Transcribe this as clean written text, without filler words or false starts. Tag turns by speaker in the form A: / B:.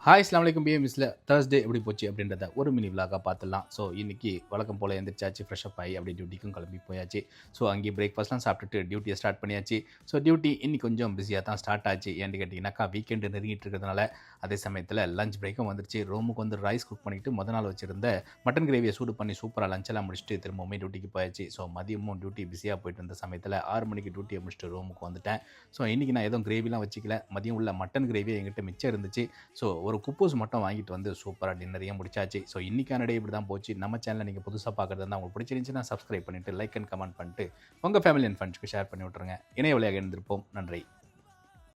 A: Hi அஸ்ஸலாமு அலைக்கும் பிஎம்எஸ்ல Thursday எப்படி போச்சு அப்படின்றத ஒரு மினி விலாகாக பார்த்துடலாம். ஸோ இன்றைக்கி வழக்கம் போல் எழுந்திரிச்சாச்சு, ஃப்ரெஷ்அப் ஆகி அப்படி டியூட்டிக்கும் கிளம்பி போயாச்சு. ஸோ அங்கேயே பிரேக்ஃபாஸ்ட்லாம் சாப்பிட்டுட்டு டியூட்டியை ஸ்டார்ட் பண்ணியாச்சு. ஸோ டியூட்டி இன்னைக்கு கொஞ்சம் பிஸியாக தான் ஸ்டார்ட் ஆச்சு. ஏன்னு கேட்டிங்கனாக்கா வீக்கெண்டு நெருங்கிட்டு இருக்கிறதுனால அதே சமயத்தில் லஞ்ச் பிரேக்கும் வந்துருச்சு. ரூமுக்கு வந்து ரைஸ் குக் பண்ணிவிட்டு நாள் வச்சுருந்த மட்டன் கிரேவியை சூடு பண்ணி சூப்பராக லஞ்செல்லாம் முடிச்சுட்டு திரும்பவுமே டியூட்டிக்கு போயாச்சு. ஸோ மதியமும் டியூட்டி பிஸியாக போயிட்டு இருந்த சமயத்தில் 6 மணிக்கு டியூட்டியை முடிச்சுட்டு ரூமுக்கு வந்துட்டேன். ஸோ இன்றைக்கி நான் எதுவும் கிரேவிலாம் வச்சுக்கல. மதியம் உள்ள மட்டன் கிரேவி எங்கிட்ட மிச்சம் இருந்துச்சு. ஸோ ஒரு குப்பூஸ் மட்டும் வாங்கிட்டு வந்து சூப்பராக டின்னரையும் முடிச்சாச்சு. ஸோ இன்றைக்கான டே இப்படி தான் போச்சு. நம்ம சேனலை நீங்கள் புதுசாக பார்க்குறது தான் உங்களுக்கு பிடிச்சிருந்துச்சுன்னா சப்ஸ்கிரைப் பண்ணிவிட்டு லைக் அண்ட் கமெண்ட் பண்ணிட்டு உங்கள் ஃபேமிலி அண்ட் ஃப்ரெண்ட்ஸ்க்கு ஷேர் பண்ணி விட்ருங்க. இணைய வழியாக இருந்திருப்போம். நன்றி.